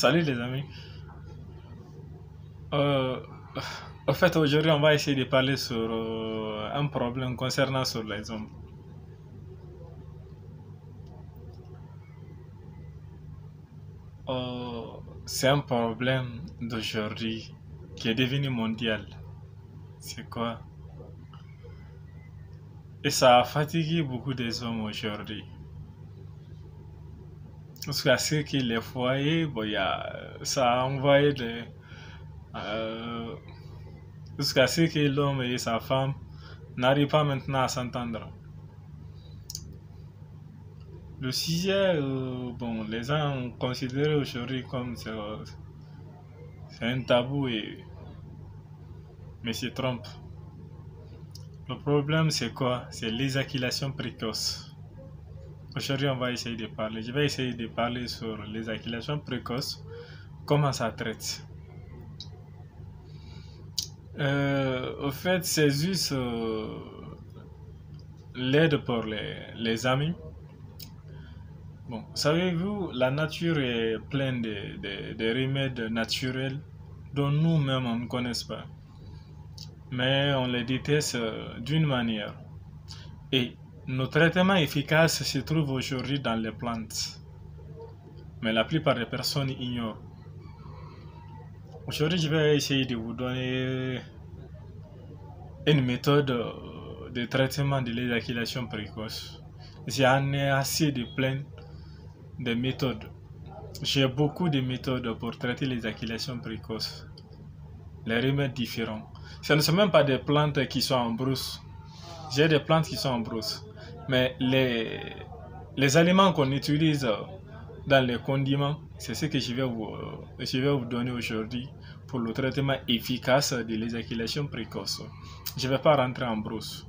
Salut les amis. Euh, En fait, aujourd'hui, on va essayer de parler sur un problème concernant sur les hommes. Euh, c'est un problème d'aujourd'hui qui est devenu mondial. C'est quoi? Et ça a fatigué beaucoup des hommes aujourd'hui. Parce qu'à ce que les foyers, bon, ça a envoyé euh, jusqu'à ce que l'homme et sa femme n'arrivent pas maintenant à s'entendre. Le sujet, bon, les gens ont considéré aujourd'hui comme c'est un tabou mais se trompent. Le problème, c'est quoi? C'est l'éjaculation précoce. Aujourd'hui, on va essayer de parler. Je vais essayer de parler sur l'éjaculation précoce, comment ça traite. Au fait, c'est juste l'aide pour les amis. Bon, savez-vous, la nature est pleine de remèdes naturels dont nous-mêmes on ne connaît pas. Mais on les déteste d'une manière. Et nos traitements efficaces se trouvent aujourd'hui dans les plantes. Mais la plupart des personnes ignorent. Aujourd'hui, je vais essayer de vous donner une méthode de traitement de l'éjaculation précoce. J'en ai assez de plein de méthodes. J'ai beaucoup de méthodes pour traiter l'éjaculation précoce. Les remèdes différents. Ce ne sont même pas des plantes qui sont en brousse. J'ai des plantes qui sont en brousse. Mais les aliments qu'on utilise dans les condiments, c'est ce que je vais vous donner aujourd'hui pour le traitement efficace de l'éjaculation précoce. Je ne vais pas rentrer en brousse.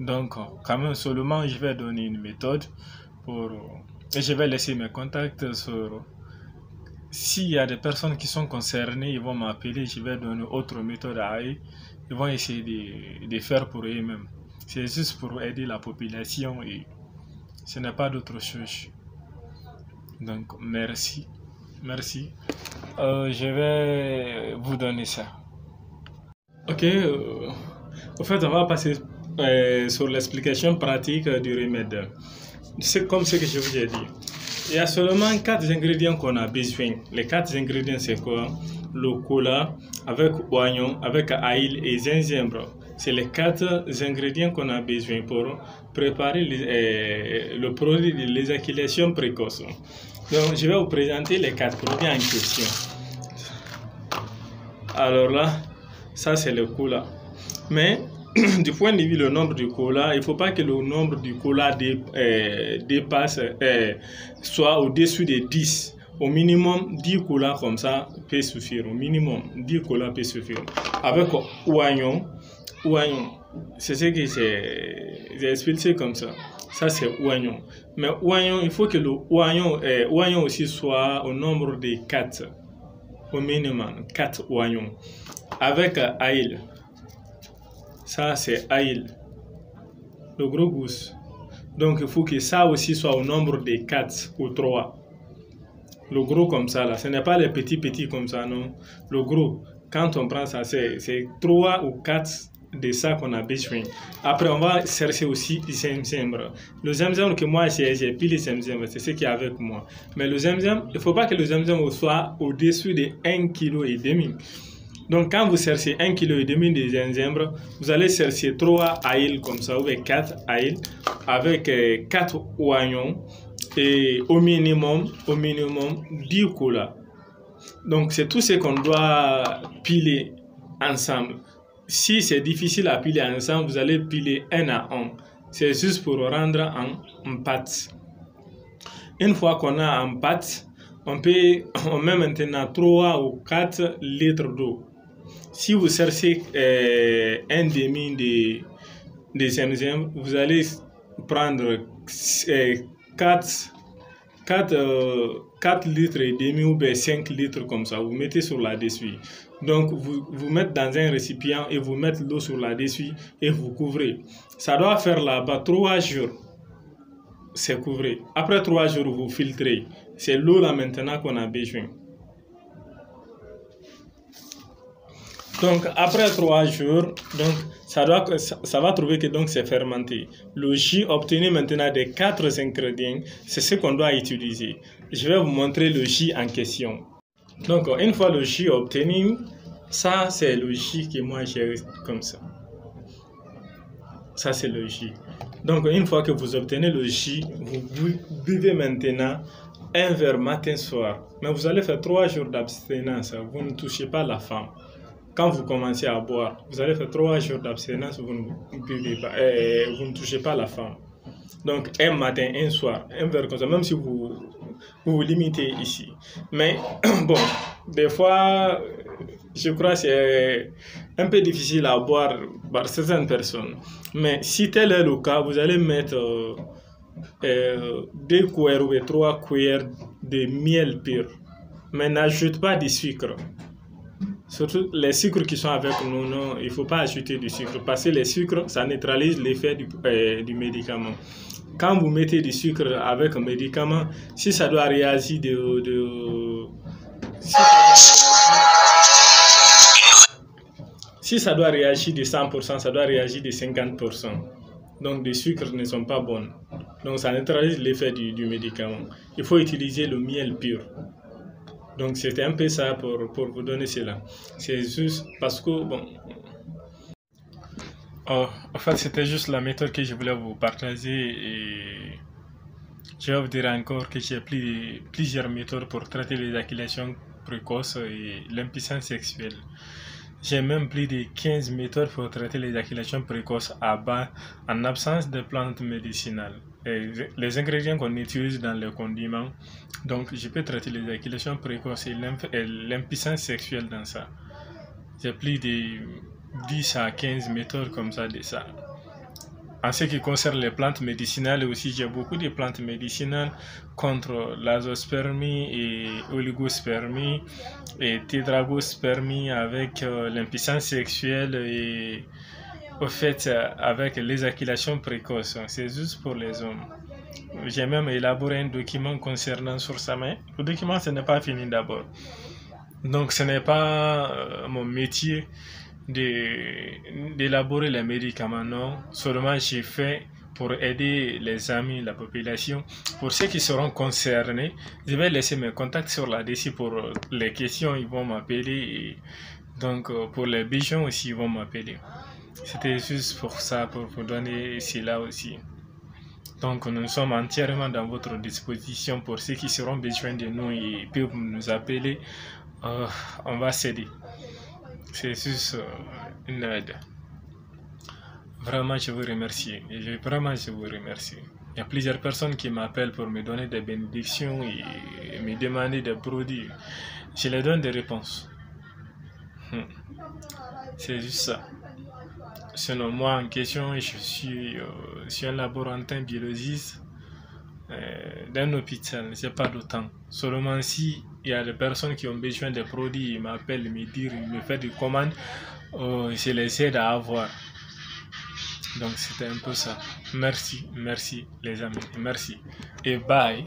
Donc, quand même, seulement, je vais donner une méthode et je vais laisser mes contacts sur. S'il y a des personnes qui sont concernées, ils vont m'appeler, je vais donner autre méthode à eux. Ils vont essayer de faire pour eux-mêmes. C'est juste pour aider la population et ce n'est pas d'autre chose. Donc, merci. Merci. Je vais vous donner ça. Ok. En fait, on va passer sur l'explication pratique du remède. C'est comme ce que je vous ai dit. Il y a seulement 4 ingrédients qu'on a besoin. Les 4 ingrédients, c'est quoi? Le cola avec oignon, avec ail et gingembre. C'est les 4 ingrédients qu'on a besoin pour préparer le produit de l'éjaculation précoce. Donc, je vais vous présenter les 4 produits en question. Alors là, ça c'est le cola. Mais du point de vue le nombre de cola, il ne faut pas que le nombre de cola dépasse, soit au-dessus de 10. Au minimum, 10 cola comme ça peut suffire. Au minimum, 10 cola peut suffire. Avec oignon, c'est ce que j'ai expliqué comme ça. Ça, c'est oignon. Mais oignon, il faut que le oignon aussi soit au nombre de 4. Au minimum, 4 oignons. Avec ail. Ça, c'est ail. Le gros goût. Donc, il faut que ça aussi soit au nombre de 4 ou 3. Le gros comme ça, là. Ce n'est pas les petits comme ça, non. Le gros, quand on prend ça, c'est 3 ou 4 de ça qu'on a besoin. Après, on va chercher aussi du gingembre. Le gingembre que moi, j'ai pris le gingembre. C'est ce qui est avec moi. Mais le gingembre, il ne faut pas que le gingembre soit au-dessus de 1,5 kg. Donc, quand vous cherchez 1,5 kg de gingembre, vous allez chercher 3 ail comme ça, ou 4 ail, avec 4 oignons et au minimum 10 cola. Donc, c'est tout ce qu'on doit piler ensemble. Si c'est difficile à piler ensemble, vous allez piler un à un. C'est juste pour rendre en pâte. Une fois qu'on a en pâte, on met maintenant 3 ou 4 litres d'eau. Si vous cherchez un demi de gingembre, vous allez prendre 4 litres et demi ou 5 litres comme ça. Vous mettez sur la dessus. Donc, vous mettez dans un récipient et vous mettez l'eau sur la dessus et vous couvrez. Ça doit faire là-bas 3 jours. C'est couvré. Après 3 jours, vous filtrez. C'est l'eau là maintenant qu'on a besoin. Donc après 3 jours, donc ça va trouver que donc c'est fermenté. Le jus obtenu maintenant des 4 ingrédients, c'est ce qu'on doit utiliser. Je vais vous montrer le jus en question. Donc une fois le jus obtenu, ça c'est le jus que moi j'ai comme ça. Ça c'est le jus. Donc une fois que vous obtenez le jus, vous buvez maintenant un verre matin soir. Mais vous allez faire 3 jours d'abstinence. Vous ne touchez pas la femme. Quand vous commencez à boire, vous allez faire 3 jours d'abstinence, vous ne buvez pas, vous ne touchez pas la femme. Donc un matin, un soir, un verre comme ça, même si vous limitez ici. Mais bon, des fois, je crois que c'est un peu difficile à boire par certaines personnes. Mais si tel est le cas, vous allez mettre 2 cuillères ou 3 cuillères de miel pur. Mais n'ajoute pas de sucre. Surtout les sucres qui sont avec nous, non, il ne faut pas ajouter du sucre parce que les sucres, ça neutralise l'effet du médicament. Quand vous mettez du sucre avec un médicament, si ça doit réagir si ça doit réagir de 100%, ça doit réagir de 50%. Donc les sucres ne sont pas bons. Donc ça neutralise l'effet du médicament. Il faut utiliser le miel pur. Donc c'était un peu ça pour vous donner cela. C'est juste parce que, bon... en fait, c'était juste la méthode que je voulais vous partager et je vais vous dire encore que j'ai plusieurs méthodes pour traiter l'éjaculation précoce et l'impuissance sexuelle. J'ai même plus de 15 méthodes pour traiter l'éjaculation précoce à bas en absence de plantes médicinales. Et les ingrédients qu'on utilise dans les condiments, donc je peux traiter l'éjaculation précoce et l'impuissance sexuelle dans ça. J'ai plus de 10 à 15 méthodes comme ça de ça. En ce qui concerne les plantes médicinales aussi, j'ai beaucoup de plantes médicinales contre l'azospermie et oligospermie et tétragospermie avec l'impuissance sexuelle et au fait avec l'éjaculation précoce. C'est juste pour les hommes. J'ai même élaboré un document concernant sur ça, mais le document ce n'est pas fini d'abord. Donc ce n'est pas mon métier d'élaborer les médicaments, non. Seulement j'ai fait pour aider les amis, la population. Pour ceux qui seront concernés, je vais laisser mes contacts sur là-dessus pour les questions, ils vont m'appeler. Donc pour les bijoux aussi, ils vont m'appeler. C'était juste pour ça, pour vous donner cela aussi. Donc nous sommes entièrement dans votre disposition pour ceux qui seront besoin de nous et peuvent nous appeler. On va s'aider. C'est juste une aide. Vraiment, je vous remercie. Je vous remercie. Il y a plusieurs personnes qui m'appellent pour me donner des bénédictions et me demander des produits. Je leur donne des réponses. C'est juste ça. Sinon, moi en question, je suis un laborantin biologiste d'un hôpital. Je n'ai pas de temps. Seulement si il y a des personnes qui ont besoin de produits, ils m'appellent, ils me disent, ils me font des commandes, je les aide à avoir. Donc c'était un peu ça. Merci les amis. Merci. Et bye.